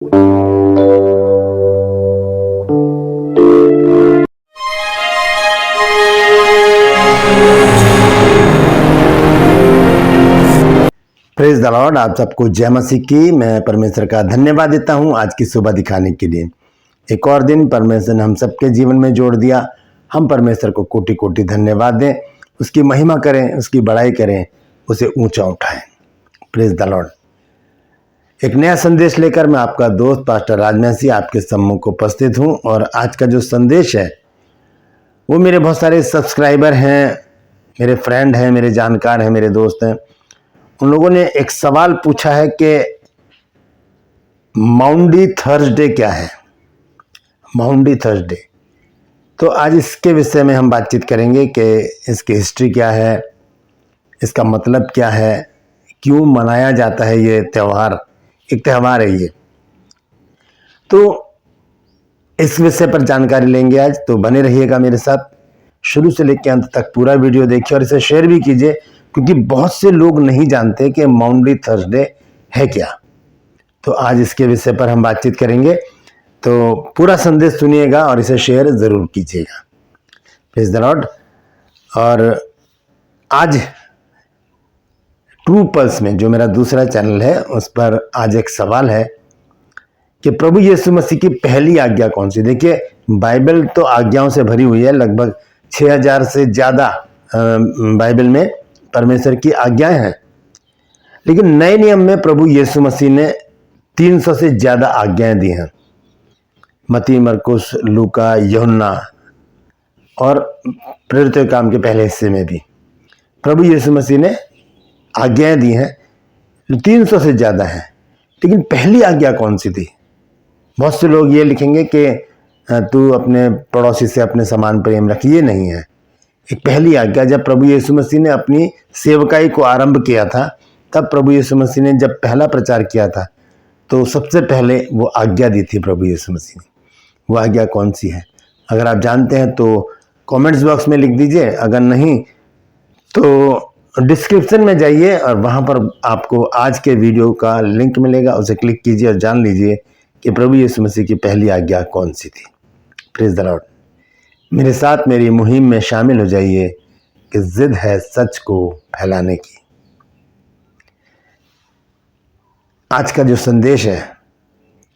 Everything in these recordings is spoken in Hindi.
Praise the Lord. आप सबको जय मसीह की। मैं परमेश्वर का धन्यवाद देता हूं आज की सुबह दिखाने के लिए। एक और दिन परमेश्वर ने हम सबके जीवन में जोड़ दिया। हम परमेश्वर को कोटि कोटि धन्यवाद दें, उसकी महिमा करें, उसकी बड़ाई करें, उसे ऊंचा उठाएं। Praise the Lord. एक नया संदेश लेकर मैं आपका दोस्त पास्टर राजमसी आपके सम्मुख उपस्थित हूं। और आज का जो संदेश है वो मेरे बहुत सारे सब्सक्राइबर हैं, मेरे फ्रेंड हैं, मेरे जानकार हैं, मेरे दोस्त हैं। उन लोगों ने एक सवाल पूछा है कि माउंडी थर्सडे क्या है। माउंडी थर्सडे, तो आज इसके विषय में हम बातचीत करेंगे कि इसकी हिस्ट्री क्या है, इसका मतलब क्या है, क्यों मनाया जाता है ये त्यौहार। एक त्यौहार है ये, तो इस विषय पर जानकारी लेंगे आज। तो बने रहिएगा मेरे साथ, शुरू से लेकर अंत तक पूरा वीडियो देखिए और इसे शेयर भी कीजिए, क्योंकि बहुत से लोग नहीं जानते कि माउंडी थर्सडे है क्या। तो आज इसके विषय पर हम बातचीत करेंगे, तो पूरा संदेश सुनिएगा और इसे शेयर जरूर कीजिएगा। Praise the Lord. और आज ट्रू पल्स में जो मेरा दूसरा चैनल है उस पर आज एक सवाल है कि प्रभु यीशु मसीह की पहली आज्ञा कौन सी। देखिए, बाइबल तो आज्ञाओं से भरी हुई है, लगभग 6000 से ज्यादा बाइबल में परमेश्वर की आज्ञाएं हैं। लेकिन नए नियम में प्रभु यीशु मसीह ने 300 से ज्यादा आज्ञाएं दी हैं। मत्ती, मरकुस, लूका, यूहन्ना और प्रेरितों के काम के पहले हिस्से में भी प्रभु यीशु मसीह ने आज्ञाएं दी हैं, 300 से ज्यादा हैं। लेकिन पहली आज्ञा कौन सी थी? बहुत से लोग ये लिखेंगे कि तू अपने पड़ोसी से अपने समान प्रेम रख। ये नहीं है। एक पहली आज्ञा, जब प्रभु यीशु मसीह ने अपनी सेवकाई को आरंभ किया था, तब प्रभु यीशु मसीह ने जब पहला प्रचार किया था, तो सबसे पहले वो आज्ञा दी थी प्रभु यीशु मसीह ने। वो आज्ञा कौन सी है? अगर आप जानते हैं तो कमेंट्स बॉक्स में लिख दीजिए, अगर नहीं तो डिस्क्रिप्शन में जाइए और वहां पर आपको आज के वीडियो का लिंक मिलेगा, उसे क्लिक कीजिए और जान लीजिए कि प्रभु यीशु मसीह की पहली आज्ञा कौन सी थी। Praise the Lord. मेरे साथ मेरी मुहिम में शामिल हो जाइए कि जिद है सच को फैलाने की। आज का जो संदेश है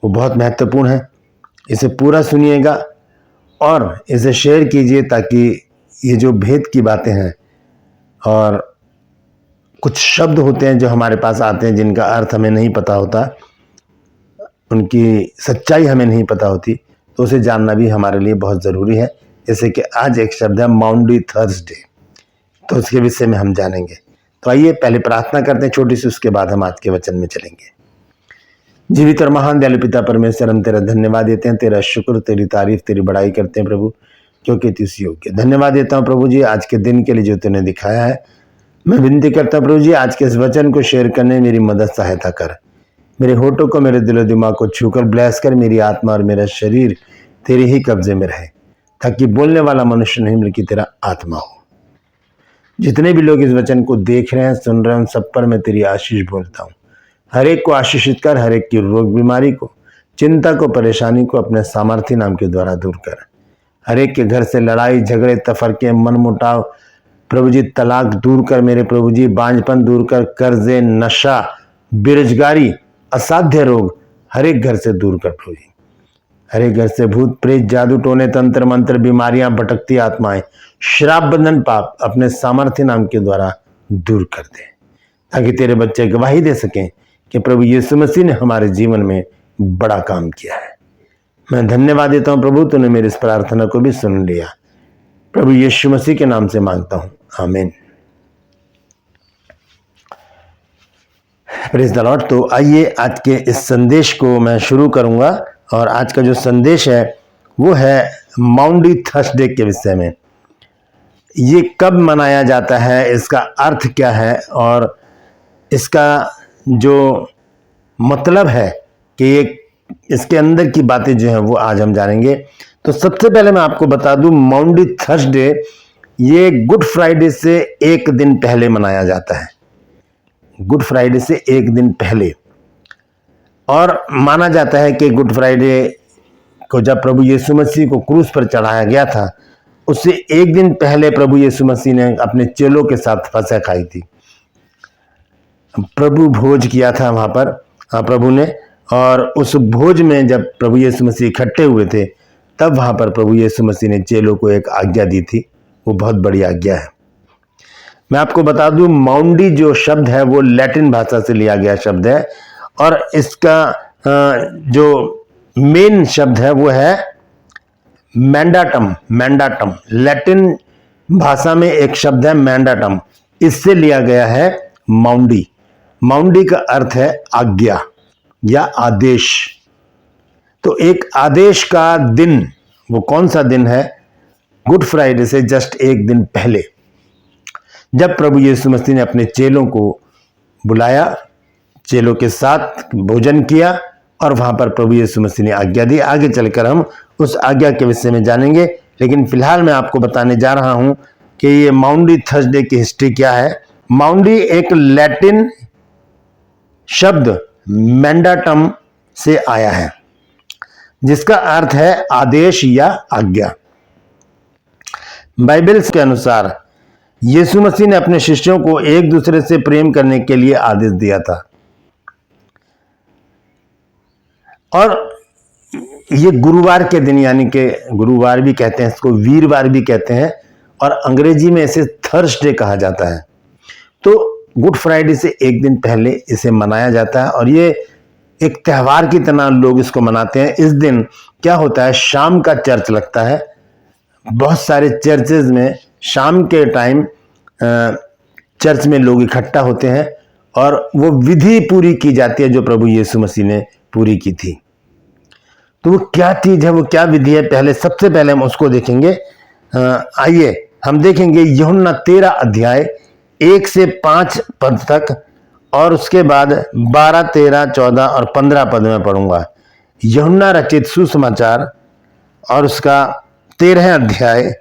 वो बहुत महत्वपूर्ण है, इसे पूरा सुनिएगा और इसे शेयर कीजिए, ताकि ये जो भेद की बातें हैं और कुछ शब्द होते हैं जो हमारे पास आते हैं जिनका अर्थ हमें नहीं पता होता, उनकी सच्चाई हमें नहीं पता होती, तो उसे जानना भी हमारे लिए बहुत ज़रूरी है। जैसे कि आज एक शब्द है माउंडी थर्सडे, तो उसके विषय में हम जानेंगे। तो आइए पहले प्रार्थना करते हैं छोटी सी, उसके बाद हम आज के वचन में चलेंगे। जीवित और महान दयालु पिता परमेश्वर, हम तेरा धन्यवाद देते हैं, तेरा शुक्र, तेरी तारीफ, तेरी बड़ाई करते हैं प्रभु, क्योंकि तू इस योग्य। धन्यवाद देता हूँ प्रभु जी आज के दिन के लिए जो तूने दिखाया है। मैं विनती करता हूँ प्रभु जी, आज के इस वचन को शेयर करने मेरी मदद सहायता कर। मेरे होठों को, मेरे दिलो दिमाग को छूकर ब्लेस कर। मेरी आत्मा और मेरा शरीर तेरे ही कब्जे में रहे, ताकि बोलने वाला मनुष्य नहीं बल्कि तेरा आत्मा हो। जितने भी लोग इस वचन को देख रहे हैं, सुन रहे हैं, उन सब पर मैं तेरी आशीष बोलता हूँ। हर एक को आशीषित कर, हर एक की रोग बीमारी को, चिंता को, परेशानी को अपने सामर्थ्य नाम के द्वारा दूर कर। हर एक के घर से लड़ाई झगड़े, तफरके, मनमुटाव, प्रभु जी तलाक दूर कर मेरे प्रभु जी, बांझपन दूर कर, कर्जे, नशा, बेरोजगारी, असाध्य रोग हर एक घर से दूर कर प्रभु जी। हर एक घर से भूत प्रेत, जादू टोने, तंत्र मंत्र, बीमारियां, भटकती आत्माएं, श्राप बंधन, पाप अपने सामर्थ्य नाम के द्वारा दूर कर दे, ताकि तेरे बच्चे गवाही दे सकें कि प्रभु यीशु मसीह ने हमारे जीवन में बड़ा काम किया है। मैं धन्यवाद देता हूं प्रभु, तूने मेरी इस प्रार्थना को भी सुन लिया। प्रभु यीशु मसीह के नाम से मांगता हूं, आमीन। Praise the Lord. तो आइए आज के इस संदेश को मैं शुरू करूंगा, और आज का जो संदेश है वो है माउंडी थर्सडे के विषय में। ये कब मनाया जाता है, इसका अर्थ क्या है और इसका जो मतलब है कि ये इसके अंदर की बातें जो है वो आज हम जानेंगे। तो सबसे पहले मैं आपको बता दूं, माउंडी थर्सडे ये गुड फ्राइडे से एक दिन पहले मनाया जाता है। गुड फ्राइडे से एक दिन पहले और माना जाता है कि गुड फ्राइडे को जब प्रभु यीशु मसीह को क्रूस पर चढ़ाया गया था, उससे एक दिन पहले प्रभु यीशु मसीह ने अपने चेलों के साथ फसह खाई थी। प्रभु भोज किया था वहाँ पर प्रभु ने, और उस भोज में जब प्रभु यीशु मसीह इकट्ठे हुए थे, तब वहाँ पर प्रभु यीशु मसीह ने चेलों को एक आज्ञा दी थी। वो बहुत बड़ी आज्ञा है। मैं आपको बता दूं, माउंडी जो शब्द है वो लैटिन भाषा से लिया गया शब्द है, और इसका जो मेन शब्द है वो है मैंडाटम। मैंडाटम लैटिन भाषा में एक शब्द है मैंडाटम, इससे लिया गया है माउंडी। माउंडी का अर्थ है आज्ञा या आदेश। तो एक आदेश का दिन, वो कौन सा दिन है? गुड फ्राइडे से जस्ट एक दिन पहले, जब प्रभु यीशु मसीह ने अपने चेलों को बुलाया, चेलों के साथ भोजन किया, और वहां पर प्रभु यीशु मसीह ने आज्ञा दी। आगे चलकर हम उस आज्ञा के विषय में जानेंगे, लेकिन फिलहाल मैं आपको बताने जा रहा हूं कि ये माउंडी थर्सडे की हिस्ट्री क्या है। माउंडी एक लैटिन शब्द मैंडाटम से आया है, जिसका अर्थ है आदेश या आज्ञा। बाइबल के अनुसार यीशु मसीह ने अपने शिष्यों को एक दूसरे से प्रेम करने के लिए आदेश दिया था, और ये गुरुवार के दिन, यानी कि गुरुवार भी कहते हैं इसको, वीरवार भी कहते हैं, और अंग्रेजी में इसे थर्सडे कहा जाता है। तो गुड फ्राइडे से एक दिन पहले इसे मनाया जाता है, और ये एक त्यौहार की तरह लोग इसको मनाते हैं। इस दिन क्या होता है, शाम का चर्च लगता है। बहुत सारे चर्चेज में शाम के टाइम चर्च में लोग इकट्ठा होते हैं, और वो विधि पूरी की जाती है जो प्रभु यीशु मसीह ने पूरी की थी। तो वो क्या चीज है, वो क्या विधि है, पहले सबसे पहले हम उसको देखेंगे। आइए हम देखेंगे यूहन्ना 13 अध्याय 1 से 5 पद तक, और उसके बाद 12, 13, 14 और 15 पद में पढ़ूंगा। यूहन्ना रचित सुसमाचार और उसका 13 अध्याय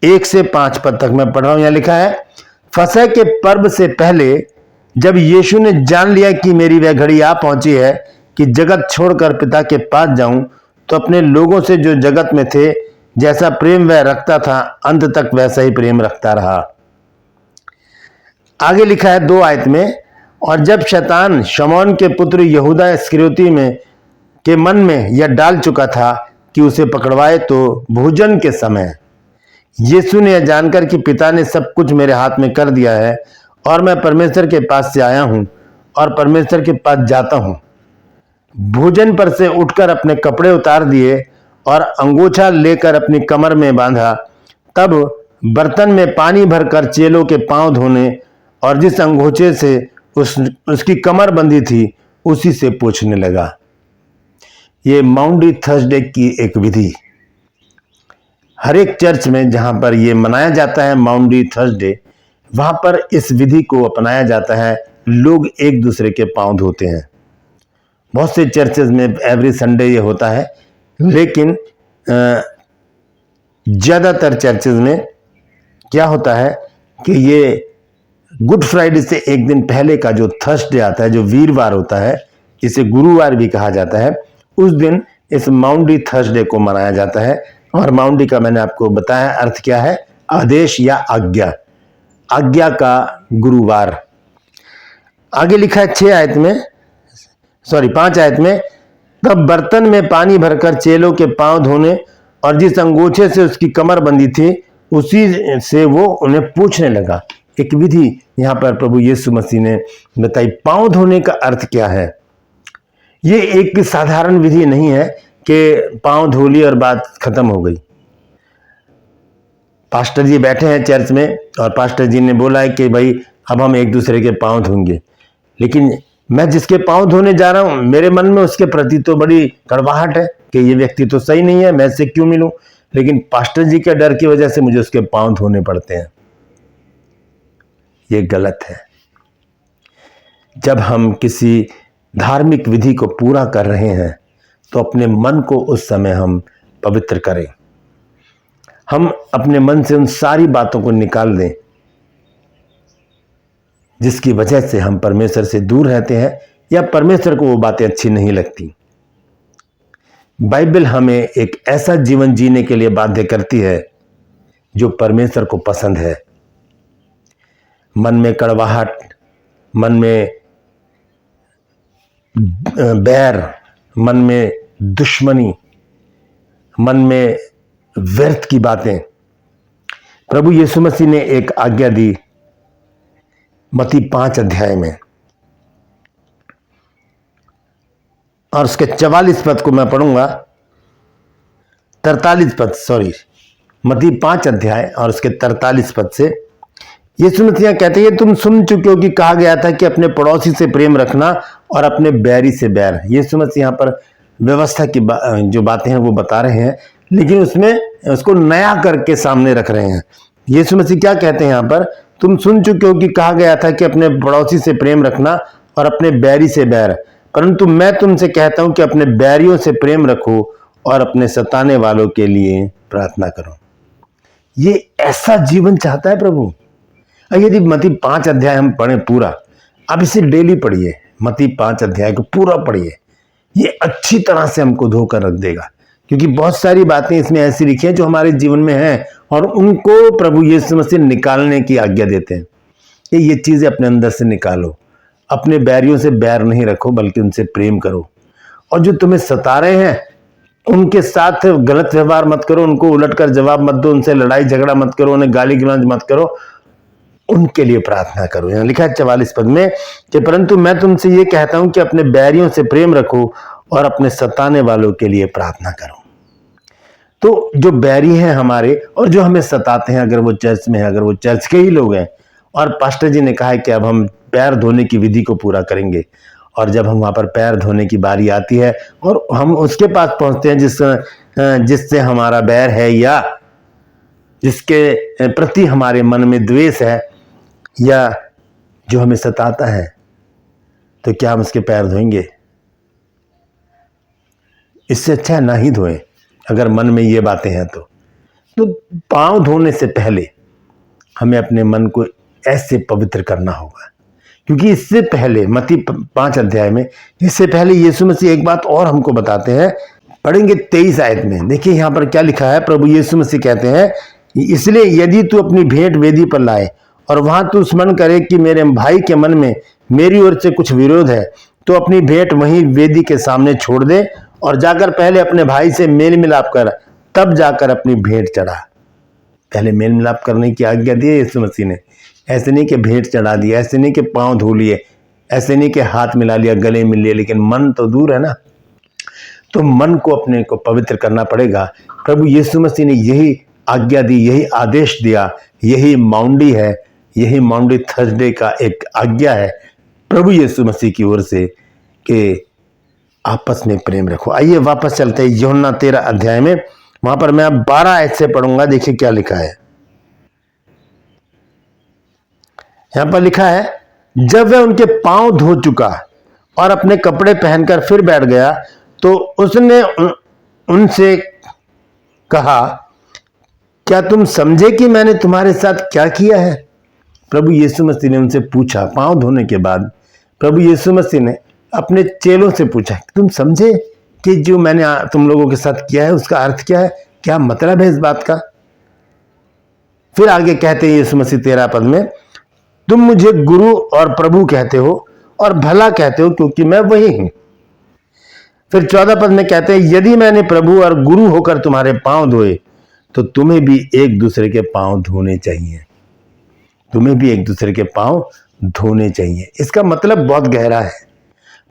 1 से 5 पद तक मैं पढ़ रहा हूं। यहां लिखा है, फसह के पर्व से पहले जब यीशु ने जान लिया कि मेरी वह घड़ी आ पहुंची है कि जगत छोड़कर पिता के पास जाऊं, तो अपने लोगों से जो जगत में थे जैसा प्रेम वह रखता था, अंत तक वैसा ही प्रेम रखता रहा। आगे लिखा है 2 आयत में, और जब शैतान शमौन के पुत्र यहूदा इस्करियोती में के मन में यह डाल चुका था कि उसे पकड़वाए, तो भोजन के समय यीशु ने यह जानकर कि पिता ने सब कुछ मेरे हाथ में कर दिया है, और मैं परमेश्वर के पास से आया हूं और परमेश्वर के पास जाता हूं, भोजन पर से उठकर अपने कपड़े उतार दिए और अंगोछा लेकर अपनी कमर में बांधा। तब बर्तन में पानी भरकर चेलों के पांव धोने, और जिस अंगोछे से उसकी कमर बंधी थी उसी से पोंछने लगा। ये माउंडी थर्सडे की एक विधि, हर एक चर्च में जहां पर ये मनाया जाता है माउंडी थर्सडे, वहां पर इस विधि को अपनाया जाता है। लोग एक दूसरे के पांव धोते हैं। बहुत से चर्चेज में एवरी संडे ये होता है, लेकिन ज्यादातर चर्चेज में क्या होता है कि ये गुड फ्राइडे से एक दिन पहले का जो थर्सडे आता है, जो वीरवार होता है, इसे गुरुवार भी कहा जाता है, उस दिन इस माउंडी थर्सडे को मनाया जाता है। और माउंडी का मैंने आपको बताया अर्थ क्या है, आदेश या आज्ञा, आज्ञा का गुरुवार। आगे लिखा है 5 आयत में, तब बर्तन में पानी भरकर चेलों के पांव धोने, और जिस अंगोछे से उसकी कमर बंधी थी उसी से वो उन्हें पूछने लगा। एक विधि यहां पर प्रभु यीशु मसीह ने बताई। पांव धोने का अर्थ क्या है? ये एक साधारण विधि नहीं है कि पांव धो ली और बात खत्म हो गई। पास्टर जी बैठे हैं चर्च में, और पास्टर जी ने बोला है कि भाई अब हम एक दूसरे के पांव धोंगे, लेकिन मैं जिसके पांव धोने जा रहा हूं, मेरे मन में उसके प्रति तो बड़ी कड़वाहट है कि ये व्यक्ति तो सही नहीं है, मैं इससे क्यों मिलूं, लेकिन पास्टर जी के डर की वजह से मुझे उसके पांव धोने पड़ते हैं। ये गलत है। जब हम किसी धार्मिक विधि को पूरा कर रहे हैं, तो अपने मन को उस समय हम पवित्र करें। हम अपने मन से उन सारी बातों को निकाल दें जिसकी वजह से हम परमेश्वर से दूर रहते हैं, या परमेश्वर को वो बातें अच्छी नहीं लगती। बाइबल हमें एक ऐसा जीवन जीने के लिए बाध्य करती है जो परमेश्वर को पसंद है। मन में कड़वाहट, मन में बैर, मन में दुश्मनी, मन में व्यर्थ की बातें, प्रभु यीशु मसीह ने एक आज्ञा दी मत्ती 5 अध्याय में, और उसके 44 पद को मैं पढ़ूंगा। 43 पद, सॉरी, मत्ती 5 अध्याय और उसके 43 पद से यीशु मसीह कहते हैं, तुम सुन चुके हो कि कहा गया था कि अपने पड़ोसी से प्रेम रखना और अपने बैरी से बैर। यीशु मसीह यहाँ पर व्यवस्था की जो बातें हैं वो बता रहे हैं, लेकिन उसमें उसको नया करके सामने रख रहे हैं। यीशु मसीह क्या कहते हैं यहाँ पर, तुम सुन चुके हो कि कहा गया था कि अपने पड़ोसी से प्रेम रखना और अपने बैरी से बैर, परंतु मैं तुमसे कहता हूं कि अपने बैरियों से प्रेम रखो और अपने सताने वालों के लिए प्रार्थना करो। ये ऐसा जीवन चाहता है प्रभु। यदि मत्ती 5 अध्याय हम पढ़ें पूरा, अब इसे डेली पढ़िए, मत्ती 5 अध्याय को पूरा पढ़िए, ये अच्छी तरह से हमको धोकर रख देगा, क्योंकि बहुत सारी बातें इसमें ऐसी लिखी हैं जो हमारे जीवन में हैं और उनको प्रभु यीशु मसीह निकालने की आज्ञा देते हैं कि ये चीजें अपने अंदर से निकालो। अपने बैरियों से बैर नहीं रखो, बल्कि उनसे प्रेम करो, और जो तुम्हें सता रहे हैं उनके साथ गलत व्यवहार मत करो, उनको उलटकर जवाब मत दो, उनसे लड़ाई झगड़ा मत करो, उन्हें गाली गलौज मत करो, उनके लिए प्रार्थना करो। यहाँ लिखा है 44 पद में कि परंतु मैं तुमसे ये कहता हूं कि अपने बैरियों से प्रेम रखो और अपने सताने वालों के लिए प्रार्थना करो। तो जो बैरी हैं हमारे और जो हमें सताते हैं, अगर वो चर्च में है, अगर वो चर्च के ही लोग हैं, और पास्टर जी ने कहा है कि अब हम पैर धोने की विधि को पूरा करेंगे, और जब हम वहां पर पैर धोने की बारी आती है और हम उसके पास पहुंचते हैं जिससे हमारा बैर है या जिसके प्रति हमारे मन में द्वेष है या जो हमें सताता है, तो क्या हम उसके पैर धोएंगे? इससे अच्छा है ना ही धोएं, अगर मन में ये बातें हैं तो पांव धोने से पहले हमें अपने मन को ऐसे पवित्र करना होगा, क्योंकि इससे पहले मत्ती 5 अध्याय में, इससे पहले यीशु मसीह एक बात और हमको बताते हैं। पढ़ेंगे 23 आयत में, देखिए यहां पर क्या लिखा है। प्रभु यीशु मसीह कहते हैं, इसलिए यदि तू अपनी भेंट वेदी पर लाए और वहां तू स्मरण करे कि मेरे भाई के मन में मेरी ओर से कुछ विरोध है, तो अपनी भेंट वहीं वेदी के सामने छोड़ दे और जाकर पहले अपने भाई से मेल मिलाप कर, तब जाकर अपनी भेंट चढ़ा। पहले मेल मिलाप करने की आज्ञा दी है यीशु मसीह ने। ऐसे नहीं कि भेंट चढ़ा दी, ऐसे नहीं कि पांव धो लिए, ऐसे नहीं कि हाथ मिला लिया, गले मिल लिए, लेकिन मन तो दूर है ना। तो मन को अपने को पवित्र करना पड़ेगा। प्रभु यीशु मसीह ने यही आज्ञा दी, यही आदेश दिया, यही माउंडी है, यही माउंडी थर्सडे का एक आज्ञा है प्रभु यीशु मसीह की ओर से कि आपस में प्रेम रखो। आइए वापस चलते हैं यूहन्ना 13 अध्याय में, वहां पर मैं 12 आयत से पढ़ूंगा। देखिए क्या लिखा है। यहां पर लिखा है, जब वह उनके पांव धो चुका और अपने कपड़े पहनकर फिर बैठ गया, तो उसने उनसे कहा, क्या तुम समझे कि मैंने तुम्हारे साथ क्या किया है? प्रभु यीशु मसीह ने उनसे पूछा, पांव धोने के बाद प्रभु यीशु मसीह ने अपने चेलों से पूछा, तुम समझे कि जो मैंने तुम लोगों के साथ किया है उसका अर्थ क्या है, क्या मतलब है इस बात का? फिर आगे कहते हैं यीशु मसीह 13 पद में, तुम मुझे गुरु और प्रभु कहते हो और भला कहते हो, क्योंकि मैं वही हूं। फिर 14 पद में कहते हैं, यदि मैंने प्रभु और गुरु होकर तुम्हारे पांव धोए, तो तुम्हें भी एक दूसरे के पांव धोने चाहिए। तुम्हें भी एक दूसरे के पांव धोने चाहिए। इसका मतलब बहुत गहरा है।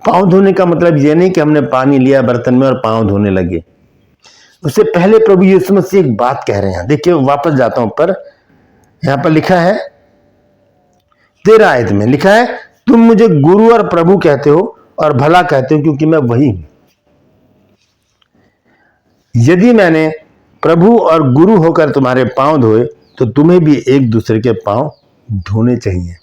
पांव धोने का मतलब यह नहीं कि हमने पानी लिया बर्तन में और पांव धोने लगे। उससे पहले प्रभु यीशु मसीह एक बात कह रहे हैं। देखिए वापस जाता हूं पर, यहां पर लिखा है 13 आयत में लिखा है, तुम मुझे गुरु और प्रभु कहते हो और भला कहते हो, क्योंकि मैं वही हूं। यदि मैंने प्रभु और गुरु होकर तुम्हारे पांव धोए, तो तुम्हें भी एक दूसरे के पांव धोने चाहिए।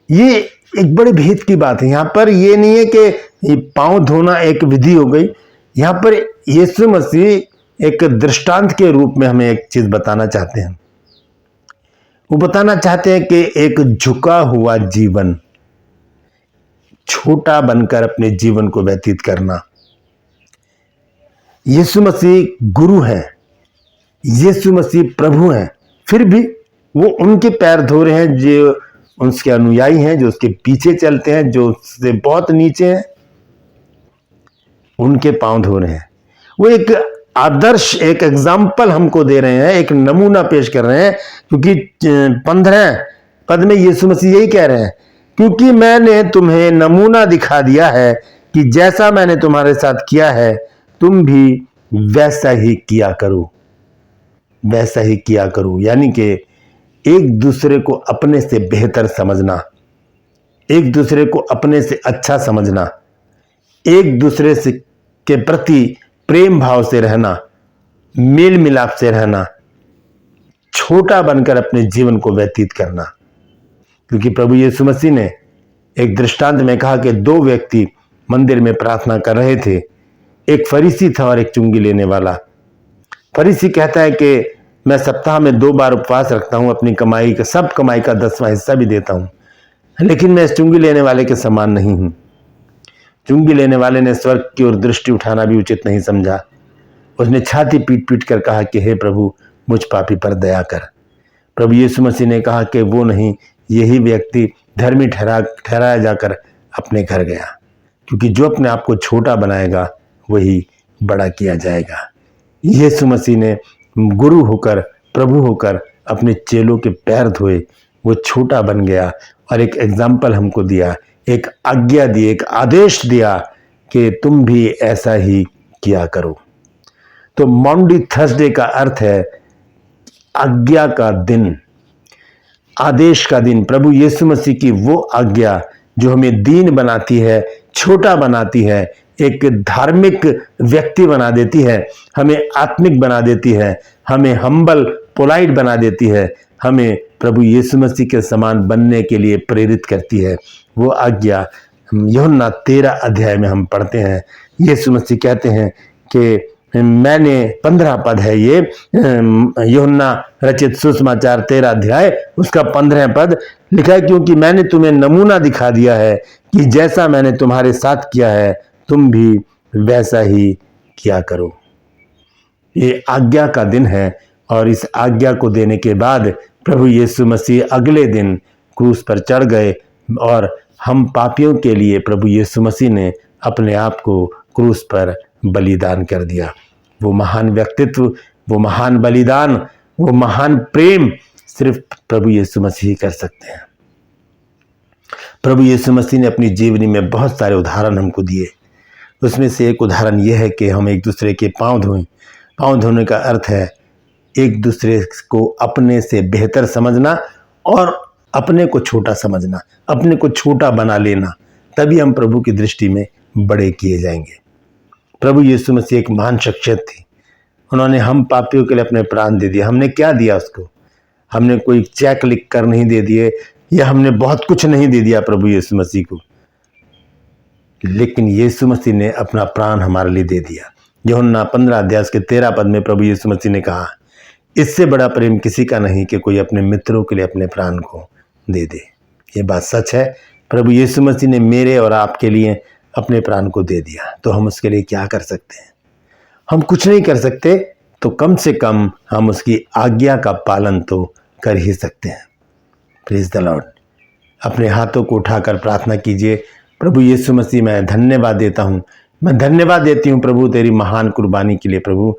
ये एक बड़े भेद की बात है। यहां पर ये नहीं है कि पांव धोना एक विधि हो गई। यहां पर यीशु मसीह एक दृष्टांत के रूप में हमें एक चीज बताना चाहते हैं। वो बताना चाहते हैं कि एक झुका हुआ जीवन छोटा बनकर अपने जीवन को व्यतीत करना। यीशु मसीह गुरु हैं, यीशु मसीह प्रभु हैं, फिर भी वो उनके पैर धो रहे हैं जो उसके अनुयायी हैं, जो उसके पीछे चलते हैं, जो उससे बहुत नीचे हैं, उनके पांव धो रहे हैं। वो एक आदर्श, एक एग्जाम्पल हमको दे रहे हैं, एक नमूना पेश कर रहे हैं। क्योंकि 15 पद में यीशु मसीह यही कह रहे हैं, क्योंकि मैंने तुम्हें नमूना दिखा दिया है कि जैसा मैंने तुम्हारे साथ किया है तुम भी वैसा ही किया करो, वैसा ही किया करो। यानी कि एक दूसरे को अपने से बेहतर समझना, एक दूसरे को अपने से अच्छा समझना, एक दूसरे से के प्रति प्रेम भाव से रहना, मेल मिलाप से रहना, छोटा बनकर अपने जीवन को व्यतीत करना। क्योंकि प्रभु यीशु मसीह ने एक दृष्टांत में कहा कि 2 व्यक्ति मंदिर में प्रार्थना कर रहे थे, एक फरीसी था और एक चुंगी लेने वाला। फरीसी कहता है कि मैं सप्ताह में 2 बार उपवास रखता हूं, अपनी कमाई का, सब कमाई का 10वां हिस्सा भी देता हूं, लेकिन मैं इस चुंगी लेने वाले के समान नहीं हूं। चुंगी लेने वाले ने स्वर्ग की ओर दृष्टि उठाना भी उचित नहीं समझा। उसने छाती पीट पीट कर कहा कि हे प्रभु, मुझ पापी पर दया कर। प्रभु यीशु मसीह ने कहा कि वो नहीं, यही व्यक्ति धर्मी ठहराया जाकर अपने घर गया। क्योंकि जो अपने आप को छोटा बनाएगा वही बड़ा किया जाएगा। यीशु मसीह ने गुरु होकर, प्रभु होकर अपने चेलों के पैर धोए, वो छोटा बन गया और एक एग्जाम्पल हमको दिया, एक आज्ञा दी, एक आदेश दिया कि तुम भी ऐसा ही किया करो। तो माउंडी थर्सडे का अर्थ है आज्ञा का दिन, आदेश का दिन। प्रभु यीशु मसीह की वो आज्ञा जो हमें दीन बनाती है, छोटा बनाती है, एक धार्मिक व्यक्ति बना देती है, हमें आत्मिक बना देती है, हमें हम्बल पोलाइट बना देती है, हमें प्रभु यीशु मसीह के समान बनने के लिए प्रेरित करती है। वो आज्ञा यूहन्ना 13 अध्याय में हम पढ़ते हैं। यीशु मसीह कहते हैं कि मैंने 15 पद है ये, यूहन्ना रचित सुसमाचार 13 अध्याय उसका 15 पद लिखा है, क्योंकि मैंने तुम्हें नमूना दिखा दिया है कि जैसा मैंने तुम्हारे साथ किया है तुम भी वैसा ही किया करो। ये आज्ञा का दिन है और इस आज्ञा को देने के बाद प्रभु यीशु मसीह अगले दिन क्रूस पर चढ़ गए और हम पापियों के लिए प्रभु यीशु मसीह ने अपने आप को क्रूस पर बलिदान कर दिया। वो महान व्यक्तित्व, वो महान बलिदान, वो महान प्रेम सिर्फ प्रभु यीशु मसीह ही कर सकते हैं। प्रभु यीशु मसीह ने अपनी जीवनी में बहुत सारे उदाहरण हमको दिए। उसमें से एक उदाहरण यह है कि हम एक दूसरे के पांव धोएं। पांव धोने का अर्थ है एक दूसरे को अपने से बेहतर समझना और अपने को छोटा समझना, अपने को छोटा बना लेना, तभी हम प्रभु की दृष्टि में बड़े किए जाएंगे। प्रभु यीशु मसीह एक महान शख्सियत थी। उन्होंने हम पापियों के लिए अपने प्राण दे दिए। हमने क्या दिया उसको? हमने कोई चेक लिख कर नहीं दे दिए या हमने बहुत कुछ नहीं दे दिया प्रभु यीशु मसीह को, लेकिन यीशु मसीह ने अपना प्राण हमारे लिए दे दिया। यूहन्ना 15 अध्याय के 13 पद में प्रभु यीशु मसीह ने कहा, इससे बड़ा प्रेम किसी का नहीं कि कोई अपने मित्रों के लिए अपने प्राण को दे दे। ये बात सच है। प्रभु यीशु मसीह ने मेरे और आपके लिए अपने प्राण को दे दिया, तो हम उसके लिए क्या कर सकते हैं? हम कुछ नहीं कर सकते, तो कम से कम हम उसकी आज्ञा का पालन तो कर ही सकते हैं। Praise the Lord. अपने हाथों को उठाकर प्रार्थना कीजिए, प्रभु यीशु मसीह मैं धन्यवाद देता हूँ, मैं धन्यवाद देती हूँ प्रभु तेरी महान कुर्बानी के लिए, प्रभु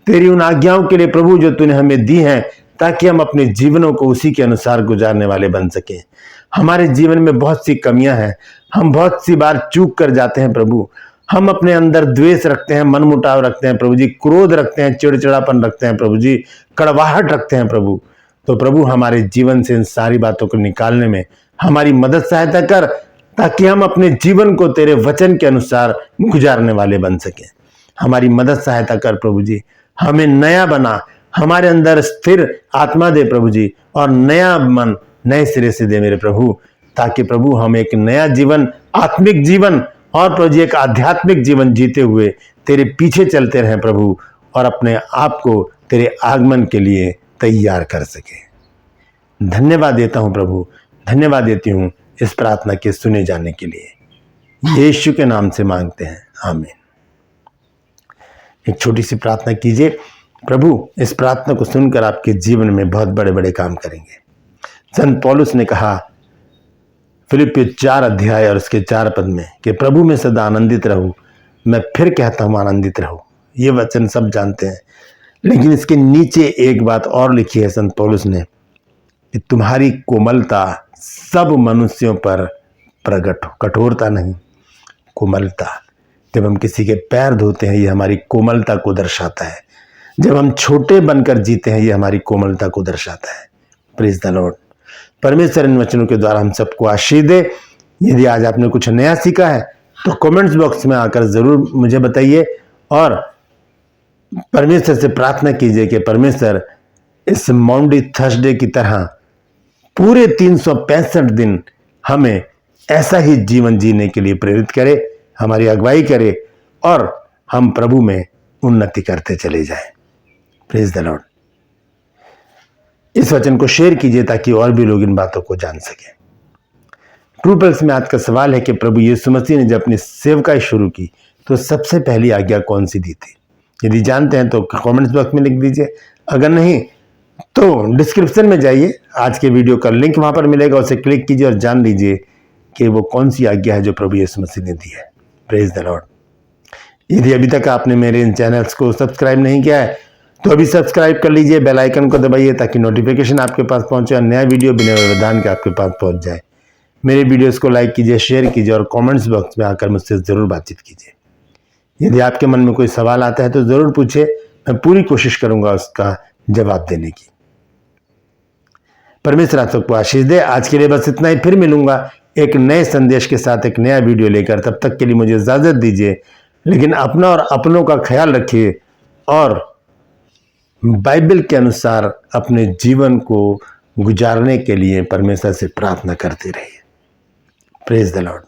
तेरी उन आज्ञाओं के लिए प्रभु जो तूने हमें दी हैं, ताकि हम अपने जीवनों को उसी के अनुसार गुजारने वाले बन सकें। हमारे जीवन में बहुत सी कमियां हैं, हम बहुत सी बार चूक कर जाते हैं प्रभु। हम अपने अंदर द्वेष रखते हैं, मनमुटाव रखते हैं प्रभु जी, क्रोध रखते हैं, चिड़चिड़ापन रखते हैं प्रभु जी, कड़वाहट रखते हैं प्रभु। तो प्रभु हमारे जीवन से इन सारी बातों को निकालने में हमारी मदद सहायता कर, ताकि हम अपने जीवन को तेरे वचन के अनुसार गुजारने वाले बन सकें। हमारी मदद सहायता कर प्रभु जी, हमें नया बना, हमारे अंदर स्थिर आत्मा दे प्रभु जी, और नया मन नए सिरे से दे मेरे प्रभु, ताकि प्रभु हम एक नया जीवन, आत्मिक जीवन और प्रभु जी एक आध्यात्मिक जीवन जीते हुए तेरे पीछे चलते रहें प्रभु, और अपने आप को तेरे आगमन के लिए तैयार कर सके। धन्यवाद देता हूं प्रभु, धन्यवाद देती हूं इस प्रार्थना के सुने जाने के लिए। यीशु के नाम से मांगते हैं, आमीन। एक छोटी सी प्रार्थना कीजिए। प्रभु इस प्रार्थना को सुनकर आपके जीवन में बहुत बड़े बड़े काम करेंगे। संत पौलुस ने कहा फिलिप्पियों 4 अध्याय और उसके 4 पद में कि प्रभु में सदा आनंदित रहूं। मैं फिर कहता हूं आनंदित रहो। ये वचन सब जानते हैं, लेकिन इसके नीचे एक बात और लिखी है संत पौलुस ने कि तुम्हारी कोमलता सब मनुष्यों पर प्रकट हो। कठोरता नहीं, कोमलता। जब हम किसी के पैर धोते हैं, ये हमारी कोमलता को दर्शाता है। जब हम छोटे बनकर जीते हैं, ये हमारी कोमलता को दर्शाता है। Praise the Lord. परमेश्वर इन वचनों के द्वारा हम सबको आशीष दे। यदि आज आपने कुछ नया सीखा है तो कमेंट्स बॉक्स में आकर जरूर मुझे बताइए और परमेश्वर से प्रार्थना कीजिए कि परमेश्वर इस माउंडी थर्सडे की तरह पूरे 365 दिन हमें ऐसा ही जीवन जीने के लिए प्रेरित करे, हमारी अगुवाई करे और हम प्रभु में उन्नति करते चले जाएं। Praise the Lord. इस वचन को शेयर कीजिए ताकि और भी लोग इन बातों को जान सकें। ट्रू पल्स में आज का सवाल है कि प्रभु यीशु मसीह ने जब अपनी सेवकाई शुरू की तो सबसे पहली आज्ञा कौन सी दी थी? यदि जानते हैं तो कमेंट्स बॉक्स में लिख दीजिए, अगर नहीं तो डिस्क्रिप्शन में जाइए, आज के वीडियो का लिंक वहां पर मिलेगा, उसे क्लिक कीजिए और जान लीजिए कि वो कौन सी आज्ञा है जो प्रभु यीशु मसीह ने दी है। Praise the Lord. यदि अभी तक आपने मेरे इन चैनल्स को सब्सक्राइब नहीं किया है तो अभी सब्सक्राइब कर लीजिए, बेल आइकन को दबाइए ताकि नोटिफिकेशन आपके पास पहुंचे और नया वीडियो बिना व्यवधान के आपके पास पहुंच जाए। मेरे वीडियोस को लाइक कीजिए, शेयर कीजिए और कमेंट्स बॉक्स में आकर मुझसे ज़रूर बातचीत कीजिए। यदि आपके मन में कोई सवाल आता है तो ज़रूर पूछिए, मैं पूरी कोशिश करूंगा उसका जवाब देने की। परमेश्वर आप सबको आशीष दे। आज के लिए बस इतना ही, फिर मिलूंगा एक नए संदेश के साथ, एक नया वीडियो लेकर। तब तक के लिए मुझे इजाज़त दीजिए, लेकिन अपना और अपनों का ख्याल रखिए और बाइबल के अनुसार अपने जीवन को गुजारने के लिए परमेश्वर से प्रार्थना करते रहिए। Praise the Lord.